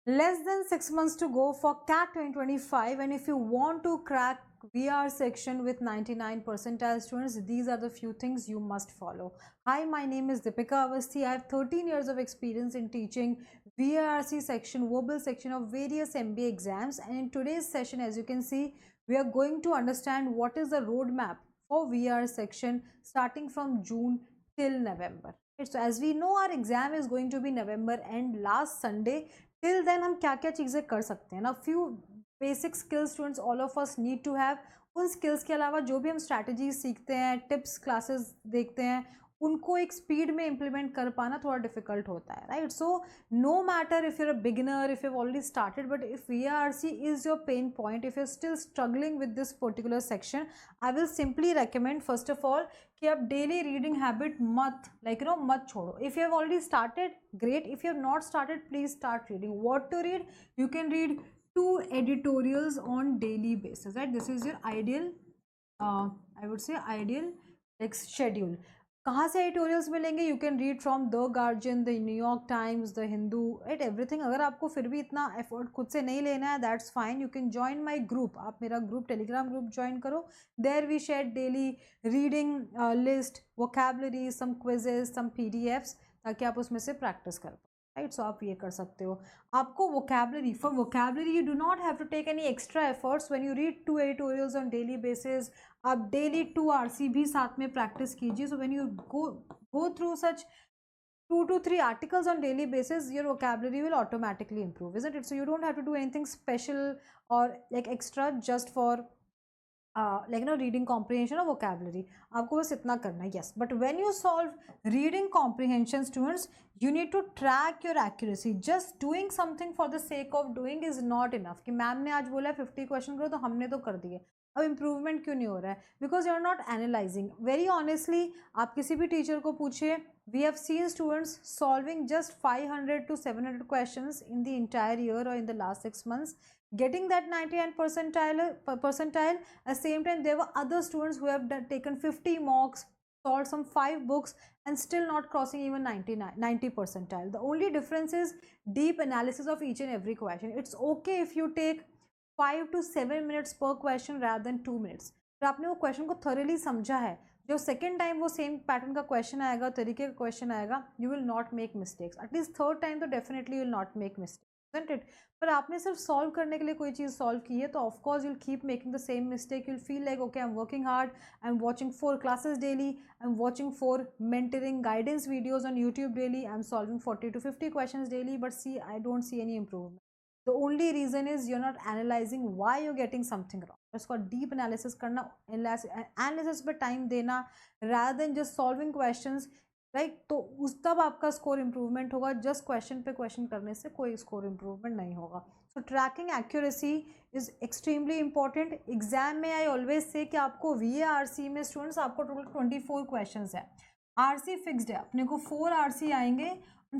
Less than 6 months to go for CAT 2025, and if you want to crack VR section with 99 percentile students, these are the few things you must follow. Hi, my name is Deepika Avasthi. I have 13 years of experience in teaching VRC section, verbal section of various MBA exams, and in today's session, as you can see, we are going to understand what is the roadmap for VR section starting from June till November. So as we know, our exam is going to be November and last Sunday. Till then हम क्या क्या चीज़ें कर सकते हैं ना, few basic skills students all of us need to have. उन skills के अलावा जो भी हम स्ट्रैटेजीज सीखते हैं, टिप्स क्लासेस देखते हैं, उनको एक स्पीड में इम्प्लीमेंट कर पाना थोड़ा डिफिकल्ट होता है, right. So no matter if you're a beginner, if you already started, but if VRC is your pain point, if you still struggling with this particular section, I will simply recommend first of all कि आप daily reading habit मत मत छोड़ो. If you have already started, great. If you have not started, please start reading. What to read? You can read 2 editorials on daily basis, right? This is your ideal, I would say ideal like schedule. कहाँ से editorials मिलेंगे? You can read from the guardian, the New York times, the Hindu, at everything. अगर आपको फिर भी इतना effort खुद से नहीं लेना है, that's fine. You can join my group. आप मेरा ग्रुप, टेलीग्राम ग्रुप ज्वाइन करो. There we share daily reading list, vocabulary, some quizzes, some PDFs, ताकि आप उसमें से प्रैक्टिस कर पाओ, राइट. सो आप ये कर सकते हो. आपको vocabulary, for vocabulary you do not have to take any extra efforts when you read 2 editorials on daily basis. आप डेली 2 RC भी साथ में प्रैक्टिस कीजिए. So when you go through such 2 to 3 articles on daily basis, your vocabulary will automatically improve, isn't it? So you don't have to do anything special or like extra just for reading comprehension or vocabulary. आपको बस इतना करना है. Yes, but when you solve reading comprehension, students, you need to track your accuracy. Just doing something for the sake of doing is not enough. कि ma'am ने आज बोला 50 question करो तो हमने तो कर दिए, अब इम्प्रूवमेंट क्यों नहीं हो रहा है? Because you are not analysing. Very honestly, आप किसी भी टीचर को पूछिए, we have seen students solving just 500 to 700 questions in the entire year or in the last 6 months, getting that 99 percentile. At the same time, there were other students who have taken 50 mocks, solved some 5 books, and still not crossing even 90 percentile. The only difference is deep analysis of each and every question. It's okay if you take 5 to 7 minutes per question rather than 2 minutes. फिर आपने वो question को thoroughly समझा है, जो second time वो same pattern का question आएगा, तरीके का क्वेश्चन आएगा, you will not make mistakes. At least third time तो definitely you will not make mistakes, isn't it? पर आपने सिर्फ सॉल्व करने के लिए कोई चीज़ सॉल्व की है, तो of course you will keep making the same mistake. You will feel like okay, I am working hard, I am watching 4 classes daily, I am watching 4 mentoring guidance videos on YouTube daily, I am solving 40 to 50 questions daily, but see, I don't see any improvement. The only reason is you're not analyzing why you're getting something wrong. उसको deep analysis करना, analysis पे time देना, rather than just solving questions, right? तो उस तब आपका score improvement होगा. Just question पे क्वेश्चन करने से कोई स्कोर इम्प्रूवमेंट नहीं होगा. So tracking accuracy is extremely important. Exam में आई ऑलवेज से कि आपको VARC में स्टूडेंट्स आपको टोटल 24 क्वेश्चन है. RC फिक्स्ड है, अपने को 4 RC आएंगे,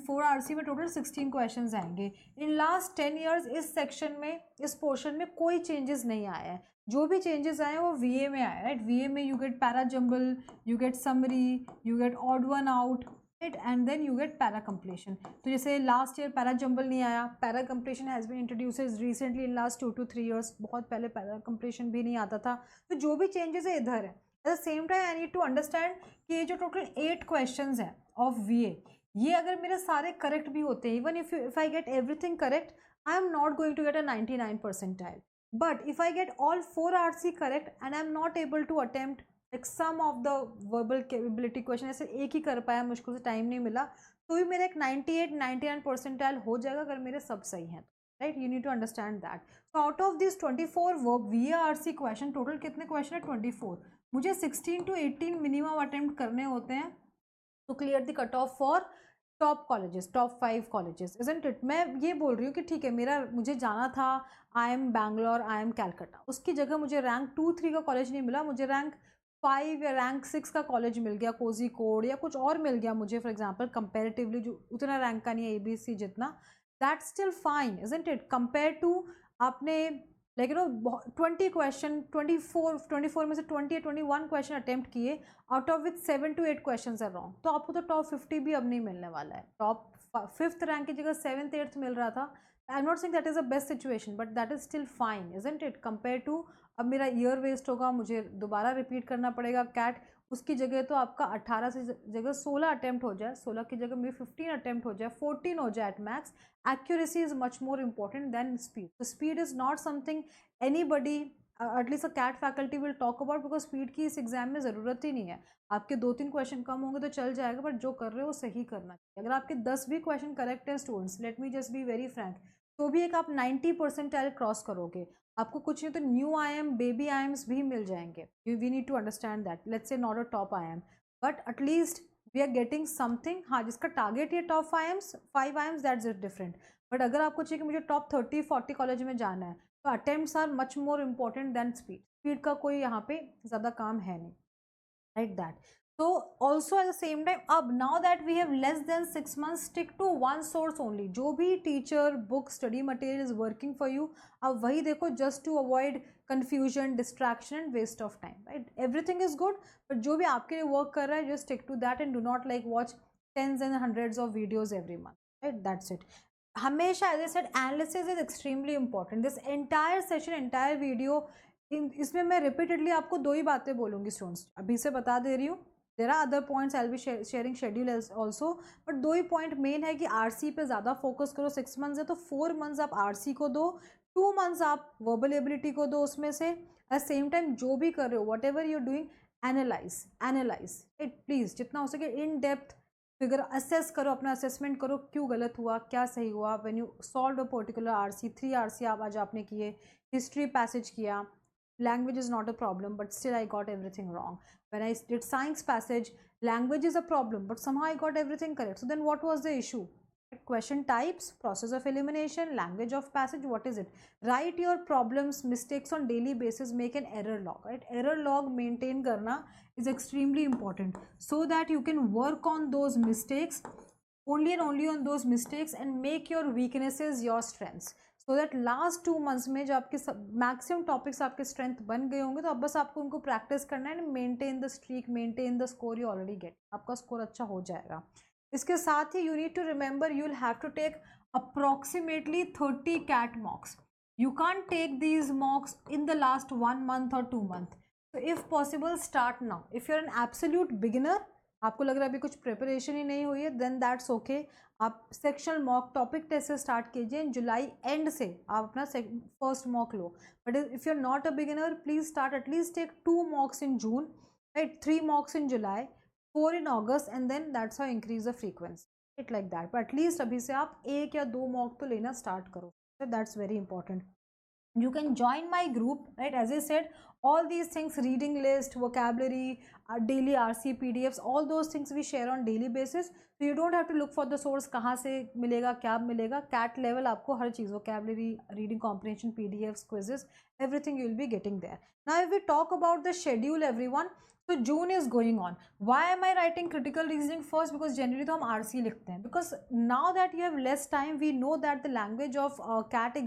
4 RC में टोटल 16 क्वेश्चन आएंगे. इन लास्ट 10 ईयर्स इस सेक्शन में, इस पोर्शन में कोई चेंजेस नहीं आया है. जो भी चेंजेस आए हैं वो VA में आया, राइट. VA में you get para jumble, you get summary, you get odd one out, right, and then you get para completion. तो जैसे लास्ट ईयर पैरा जम्बल नहीं आया, para completion has been introduced recently in last 2 to 3 years. बहुत पहले para completion भी नहीं आता था. तो जो भी चेंजेस है इधर है. At the same time I need to understand कि ये जो टोटल 8 क्वेश्चन है ऑफ VA, ये अगर मेरे सारे करेक्ट भी होते हैं, even if I get everything correct, I am not going to get a 99 percentile. But if I get all 4 RC correct and I'm not able to attempt like some of the verbal capability question, ऐसे एक ही कर पाया, मुश्किल से time नहीं मिला, तो भी मेरा एक 98-99 percentile हो जाएगा अगर मेरे सब सही हैं, right. You need to understand that. So out of this 24 VARC question, total कितने क्वेश्चन है? 24. मुझे 16 to 18 मिनिमम अटेम्प्ट करने होते हैं to clear the cut off for top colleges, top 5 colleges, isn't it. मैं ये बोल रही हूँ कि ठीक है, मुझे जाना था IIM बैंगलोर, IIM कैलकाटा, उसकी जगह मुझे रैंक 2-3 का कॉलेज नहीं मिला, मुझे रैंक 5 या रैंक 6 का कॉलेज मिल गया, कोझिकोड या कुछ और मिल गया मुझे, फॉर एग्जांपल कंपैरेटिवली जो उतना रैंक का नहीं है ABC जितना, that's still fine, isn't it. Compare to आपने लाइक 20 क्वेश्चन, 24 में से 20 या 21 क्वेश्चन अटेम्प्ट किए, out of which 7 to 8 question are wrong, तो आपको तो टॉप 50 भी अब नहीं मिलने वाला है. टॉप 5th रैंक की जगह 7th 8th मिल रहा था, I am not saying that is a best situation, but that is still fine, isn't it, compare to अब मेरा ईयर वेस्ट होगा, मुझे दोबारा रिपीट करना पड़ेगा कैट, उसकी जगह तो आपका 18 से जगह 16 अटेम्प्ट हो जाए, 16 की जगह में 15 अटेम्प्ट हो जाए, 14 हो जाए at max. Accuracy is much more important than speed. So speed is not something anybody, at least a CAT faculty will talk about, because speed की इस एग्जाम में ज़रूरत ही नहीं है. आपके 2-3 क्वेश्चन कम होंगे तो चल जाएगा, बट जो कर रहे हो वो सही करना चाहिए. अगर आपके 10 भी क्वेश्चन करेक्ट हैं students, let me just be very Frank, तो भी एक आप 90 परसेंटाइल क्रॉस करोगे. आपको कुछ नहीं तो new IIM, baby IIMs भी मिल जाएंगे. We need to understand that. Let's say not a top IIM, but at least we are getting something. हाँ, जिसका टारगेट ये top 5 IIMs, that's it different. But अगर आपको चाहिए कि मुझे टॉप 30-40 कॉलेज में जाना है, तो attempts are much more important than speed. Speed का कोई यहाँ पे ज़्यादा काम है नहीं, right that. So also at the same time, अब now that we have less than 6 months, stick to one source only. जो भी teacher, book, study material is working for you, अब वही देखो, just to avoid confusion, distraction and waste of time, right? Everything is good, but जो भी आपके लिए work कर रहा है, just stick to that and do not like watch tens and hundreds of videos every month, right? That's it. हमेशा as I said, analysis is extremely important. This entire session, entire video, इसमें मैं repeatedly आपको दो ही बातें बोलूँगी students, अभी से बता दे रही हूँ. There are other points, I will be sharing schedule also, but दो ही पॉइंट मेन है कि आरसी पे ज़्यादा फोकस करो. 6 मंथ्स है तो 4 मंथ्स आप आरसी को दो, 2 मंथ्स आप वर्बल एबिलिटी को दो. उसमें से एट सेम टाइम जो भी कर रहे हो, what ever you doing, analyse it please, जितना हो सके इन डेप्थ फिगर असेस करो, अपना असेसमेंट करो, क्यों गलत हुआ, क्या सही हुआ. When you solve a particular RC, 3 RC आज आपने किए, हिस्ट्री पैसेज किया, language is not a problem, but still I got everything wrong. When I did science passage, language is a problem, but somehow I got everything correct. So then what was the issue? Question types, process of elimination, language of passage, what is it? Write your problems, mistakes on daily basis, make an error log, right? Error log maintain karna is extremely important, so that you can work on those mistakes, only and only on those mistakes, and make your weaknesses your strengths. So that last 2 months में जो आपके maximum topics आपके strength बन गए होंगे, तो अब बस आपको उनको प्रैक्टिस करना है, maintain the streak, maintain the score you already get. आपका स्कोर अच्छा हो जाएगा. इसके साथ ही you need to remember, you will have to take approximately 30 CAT mocks. You can't take these mocks in the last 1 month और 2 month. तो if possible start now. If you are an absolute beginner, आपको लग रहा है अभी कुछ preparation ही नहीं हुई है, देन दैट्स ओके. आप सेक्शनल मॉक टॉपिक टेस्ट से स्टार्ट कीजिए, इन जुलाई एंड से आप अपना फर्स्ट मॉक लो. But if you are not a beginner, please start at least take 2 mocks in June, right, 3 mocks in July, 4 in August, and then that's how increase the frequency, it like that. But at least अभी से आप 1 या 2 mock तो लेना start करो. That's very important. You can join my group, right? As I said, all these things, reading list, vocabulary, daily RC PDFs, all those things we share on daily basis. So you don't have to look for the source, कहाँ से मिलेगा, क्या मिलेगा. CAT level आपको हर चीज़, vocabulary, reading comprehension, PDFs, quizzes, everything you will be getting there. Now if we talk about the schedule, everyone, so June is going on. Why am I writing critical reasoning first? Because generally तो हम RC लिखते हैं. Because now that you have less time, we know that the language of CAT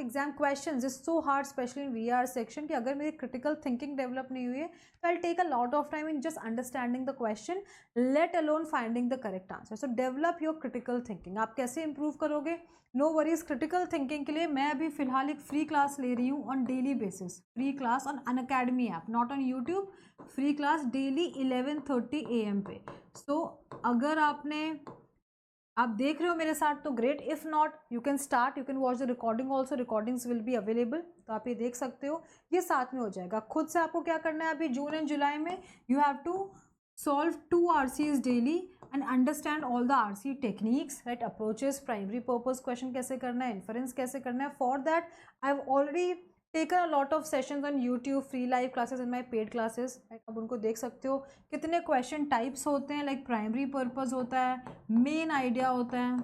exam questions is so hard, especially in VR section, कि अगर मेरी critical thinking develop नहीं हुई है, तो I'll take a lot of time in just understanding the question, let alone finding the correct answer. So develop your critical thinking. आप कैसे improve करोगे? No worries. critical thinking के लिए मैं अभी फिलहाल एक free class ले रही हूँ on daily basis. Free class on Unacademy app, not on YouTube. Free class daily 11:30 AM पे. So अगर आप देख रहे हो मेरे साथ तो great. If not, you can start, you can watch the recording also. Recordings will be available, तो आप ये देख सकते हो. ये साथ में हो जाएगा. खुद से आपको क्या करना है अभी जून एंड जुलाई में, you have to solve 2 RCs daily and understand all the RC techniques, right, approaches, primary purpose question कैसे करना है, इन्फरेंस कैसे करना है. For that I have already taken a lot of sessions on YouTube, free live classes and my paid classes. अब उनको देख सकते हो. कितने क्वेश्चन टाइप्स होते हैं, लाइक प्राइमरी पर्पस होता है, मेन आइडिया होता है,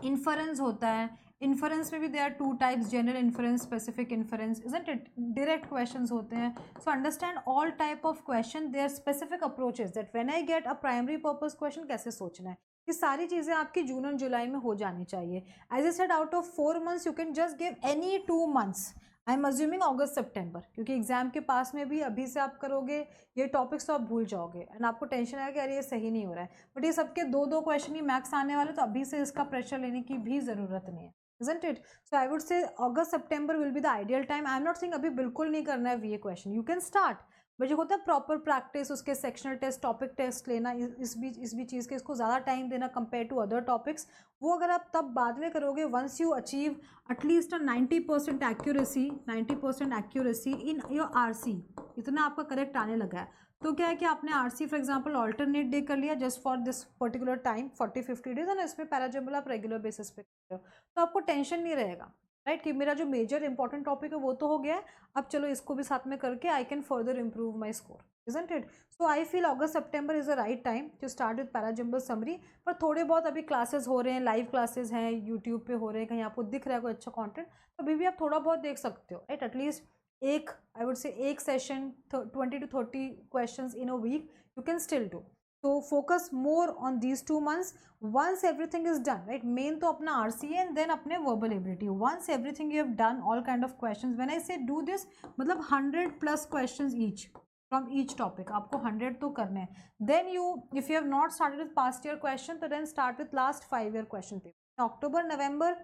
इन्फरेंस होता है. इन्फरेंस में भी they are 2 types, general inference, specific inference, isn't it. Direct questions होते हैं. So understand all type of question, their specific approaches, that when I get a primary purpose question कैसे सोचना है, ये सारी चीज़ें आपकी जून और जुलाई में हो जानी चाहिए. As I said, out of 4 months you can just give any 2 months. I am assuming August September, क्योंकि एग्जाम के पास में भी अभी से आप करोगे ये टॉपिक्स तो आप भूल जाओगे एंड आपको टेंशन आएगा कि अरे ये सही नहीं हो रहा है. बट ये सबके 2-2 क्वेश्चन ही मैक्स आने वाले, तो अभी से इसका प्रेशर लेने की भी ज़रूरत नहीं है. Isn't it? So I would say August September will be the ideal time. I am not saying अभी बिल्कुल नहीं करना है VA question. You can start. But जो होता है प्रॉपर प्रैक्टिस, उसके सेक्शनल टेस्ट, टॉपिक टेस्ट लेना, इस भी चीज़ के इसको ज़्यादा टाइम देना कंपेयर टू अदर टॉपिक्स, वो अगर आप तब बाद में करोगे, once you achieve at least 90% accuracy in your RC, इतना आपका करेक्ट आने लगा है, तो क्या है कि आपने RC for example alternate day कर लिया just for this particular time 40-50 days, और इसमें पैराजम्बल आप रेगुलर बेसिस पे कर रहे हो, तो आपको टेंशन नहीं रहेगा, राइट, कि मेरा जो मेजर इंपॉर्टेंट टॉपिक है वो तो हो गया है, अब चलो इसको भी साथ में करके I can further improve my score. Isn't it? So I feel August September is the right time to start with Parajumble summary. पर थोड़े बहुत अभी क्लासेस हो रहे हैं, लाइव क्लासेस हैं, यूट्यूब पे हो रहे हैं, कहीं आपको दिख रहा है कोई अच्छा कंटेंट, तो अभी भी आप थोड़ा बहुत देख सकते हो, राइट. एटलीस्ट एक, आई वुड से एक session 20 to 30 questions in a week you can still do. So focus more on these 2 months. Once everything is done, right, main तो अपना RCA and then अपने verbal ability. Once everything you have done, all kind of questions, when I say do this, मतलब 100+ questions each from each topic, आपको 100 तो करने हैं. Then you, if you have not started with past year question, तो then start with last 5 year question paper. October November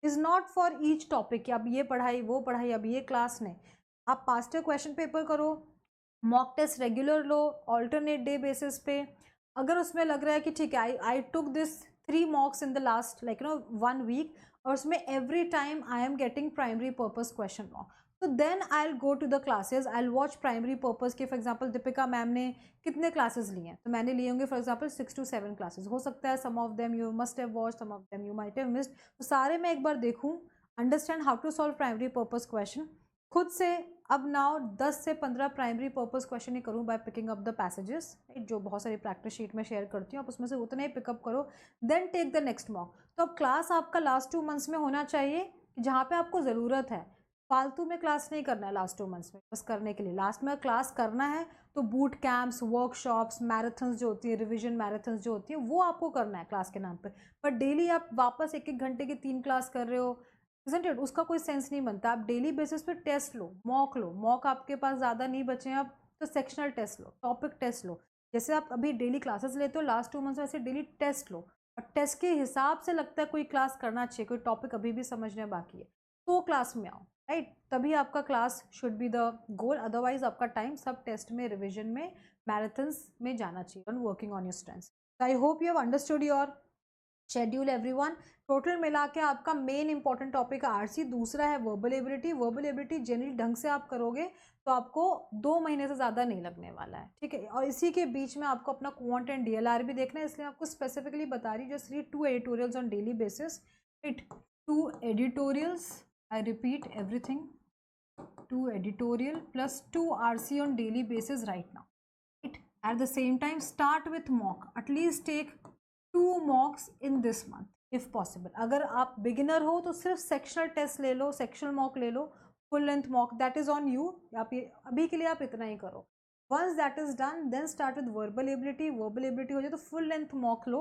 is not for each topic कि अब ये पढ़ाई वो पढ़ाई अब ये क्लास नहीं, आप पास्ट ईयर क्वेश्चन पेपर करो, मॉक टेस्ट रेगुलर लो, ऑल्टरनेट डे बेसिस पे. अगर उसमें लग रहा है कि ठीक है, I took this 3 mocks in the last 1 week, और उसमें every time I am getting primary purpose question mock, तो then I will go to the classes, I will watch primary purpose के. फॉर एग्जांपल दीपिका मैम ने कितने classes लिए हैं, तो मैंने लिए होंगे फॉर एग्जांपल 6 to 7 क्लासेस, हो सकता है some of them you must have watch, some of them you might have missed, तो सारे मैं एक बार देखूँ, understand how to solve primary purpose question खुद से. अब नाउ 10 से 15 प्राइमरी पर्पस क्वेश्चन ही करूँ by picking up the passages, जो बहुत सारी प्रैक्टिस शीट में शेयर करती हूँ, आप उसमें से उतने ही पिकअप करो, then take the next mock. तो अब क्लास आपका लास्ट 2 months में होना चाहिए जहाँ पे आपको ज़रूरत है, फालतू में क्लास नहीं करना है लास्ट 2 months में. बस करने के लिए लास्ट में क्लास करना है तो बूट कैंप्स, वर्कशॉप्स, मैराथन्स जो होती है, रिविजन मैराथन्स जो होती है, वो आपको करना है क्लास के नाम पे. पर डेली आप वापस 1-1 घंटे की 3 क्लास कर रहे हो, isn't it? उसका कोई सेंस नहीं बनता. आप डेली बेसिस पे टेस्ट लो, मॉक आपके पास ज़्यादा नहीं बचे हैं अब, तो सेक्शनल टेस्ट लो, टॉपिक टेस्ट लो, जैसे आप अभी डेली क्लासेस लेते हो लास्ट 2 months वैसे डेली टेस्ट लो, और टेस्ट के हिसाब से लगता है कोई क्लास करना चाहिए, कोई टॉपिक अभी भी समझने बाकी है, तो क्लास में आओ, राइट, तभी आपका class should be the goal. Otherwise आपका टाइम सब टेस्ट में, रिविजन में, मैराथन्स में जाना चाहिए, on working on your strengths. I hope you have understood your schedule everyone. Total मिला के आपका मेन इंपॉर्टेंट टॉपिक है RC, दूसरा है verbal ability. Verbal ability generally ढंग से आप करोगे तो आपको 2 महीने से ज़्यादा नहीं लगने वाला है, ठीक है. और इसी के बीच में आपको अपना क्वांट एंड DLR भी देखना है, इसलिए आपको स्पेसिफिकली बता रही हूँ. Just read 2 editorials on daily basis, it 2 editorials, I repeat everything, 2 editorial plus 2 RC on daily basis right now. It at the same time start with mock, at least take 2 mocks in this month if possible. अगर आप beginner हो तो सिर्फ sectional test ले लो, sectional mock ले लो, full length mock that is on you. आप ये अभी के लिए आप इतना ही करो. Once that is done then start with verbal ability. Verbal ability हो जाए तो फुल लेंथ मॉक लो,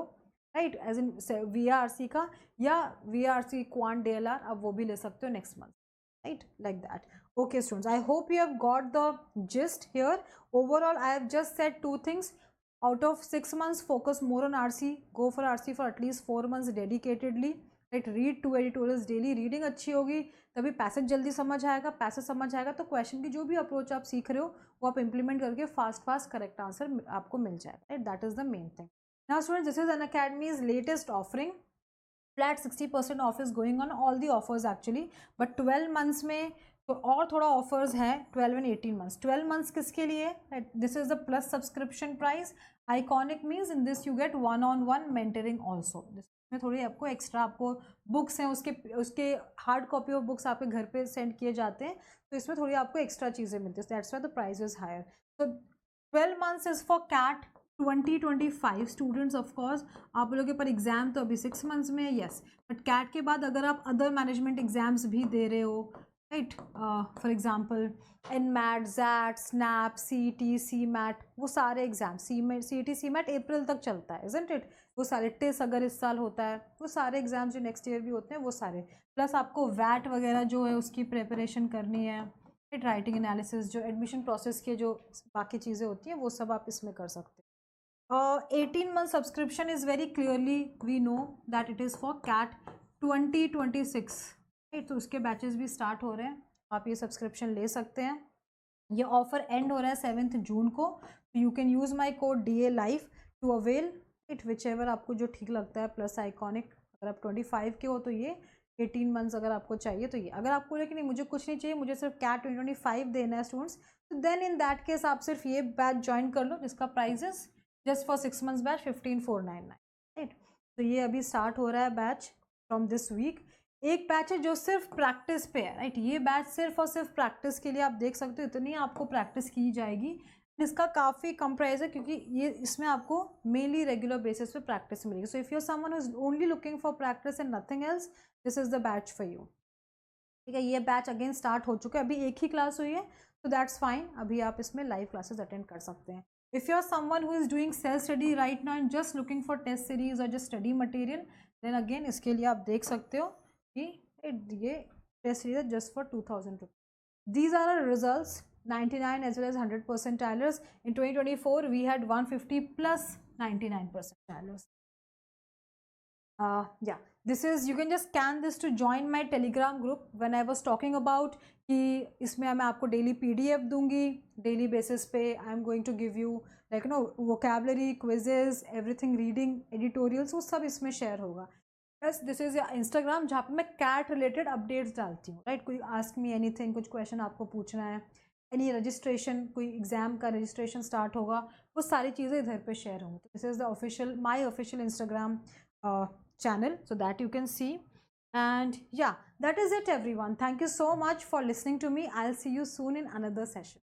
राइट, एज इन VRC का, या VRC क्वांट DLR आप वो भी ले सकते हो next month, right, like that. Okay students, I hope you have got the gist here. Overall I have just said 2 things. Out of 6 months focus more on RC, go for RC for at least 4 months dedicatedly, right, read 2 editorials daily. Reading अच्छी होगी तभी passage जल्दी समझ आएगा, passage समझ आएगा तो question की जो भी अप्रोच आप सीख रहे हो वो आप इंप्लीमेंट करके फास्ट करेक्ट आंसर आपको मिल जाएगा, right. That is the main thing. Now students, this is Unacademy's latest offering. Flat 60% of is going on, all the offers actually, but 12 months में तो और थोड़ा ऑफर्स हैं. 12 and 18 months. 12 months किसके लिए? This is the plus subscription price. Iconic means in this you get 1-on-1 mentoring also. इसमें थोड़ी आपको एक्स्ट्रा, आपको बुक्स हैं उसके हार्ड कॉपी ऑफ बुक्स आपके घर पे सेंड किए जाते हैं, तो इसमें थोड़ी आपको एक्स्ट्रा चीज़ें मिलती है. That's why the price is higher. तो 12 months is for CAT 2025 students. Of course आप लोगों के पर एग्जाम तो अभी 6 months में है, येस, बट कैट के बाद अगर आप अदर मैनेजमेंट एग्जाम्स भी दे रहे हो, right, for example NMAT, ZAT, SNAP, CET, CMAT, वो सारे एग्जाम, CET, CMAT अप्रैल तक चलता है, isn't it? वो सारे टेस्ट अगर इस साल होता है, वो सारे एग्जाम्स जो नेक्स्ट ईयर भी होते हैं वो सारे, प्लस आपको वैट वगैरह जो है उसकी प्रिपरेशन करनी है, राइट, राइटिंग एनालिसिस, जो एडमिशन प्रोसेस के जो बाकी चीज़ें होती हैं वो सब आप इसमें कर सकते हैं। 18 month subscription is very clearly we know that it is for CAT 2026, right. तो उसके बैचेस भी स्टार्ट हो रहे हैं, आप ये सब्सक्रिप्शन ले सकते हैं। ये ऑफर एंड हो रहा है 7 जून को। You can use my code DA Live to avail it whichever आपको जो ठीक लगता है, प्लस आइकॉनिक। अगर आप 25 के हो तो ये, 18 मंथ्स अगर आपको चाहिए तो ये। अगर आपको लेकिन नहीं मुझे कुछ नहीं चाहिए, मुझे सिर्फ कैट 2025 देना है स्टूडेंट्स, तो देन इन दैट केस आप सिर्फ ये बैच ज्वाइन कर लो जिसका price is just for 6 months batch 15,499, right. तो ये अभी स्टार्ट हो रहा है बैच फ्रॉम दिस वीक। एक बैच है जो सिर्फ प्रैक्टिस पे है, राइट। ये बैच सिर्फ और सिर्फ प्रैक्टिस के लिए, आप देख सकते हो इतनी आपको प्रैक्टिस की जाएगी। इसका काफ़ी कम प्राइस है क्योंकि ये इसमें आपको मेनली रेगुलर बेसिस पे प्रैक्टिस मिलेगी। So if you are someone who is only looking for practice and nothing else, this is the batch for you, ठीक है। ये बैच अगेन स्टार्ट हो चुका है, अभी एक ही क्लास हुई है, तो दैट्स फाइन। अभी आप इसमें लाइव क्लासेस अटेंड कर सकते हैं। If you are someone who is doing self study right now and just looking for test series और just study material, then again इसके लिए आप देख सकते हो कि ये टेस्ट सीरीज है just for 2000 rupees. These are our results, 99 as well as 100 percentilers. In 2024, we had 150 plus 99 percentilers. Yeah, this is, you can just scan this to join my Telegram group. When I was talking about कि इसमें मैं आपको daily PDF दूंगी, daily basis पे I am going to give you like know vocabulary, quizzes, everything, reading, editorials, वो सब इसमें share होगा। बस दिस इज़ इंस्टाग्राम जहाँ पे मैं कैट रिलेटेड अपडेट्स डालती हूँ, राइट। कोई आस्क मी एनीथिंग, कुछ क्वेश्चन आपको पूछना है, एनी रजिस्ट्रेशन, कोई एग्जाम का रजिस्ट्रेशन स्टार्ट होगा, वो सारी चीज़ें इधर पे शेयर होंगी। तो this is the official, my official Instagram channel, so that you can see. And yeah, that is it everyone. Thank you so much for listening to me. I'll see you soon in another session.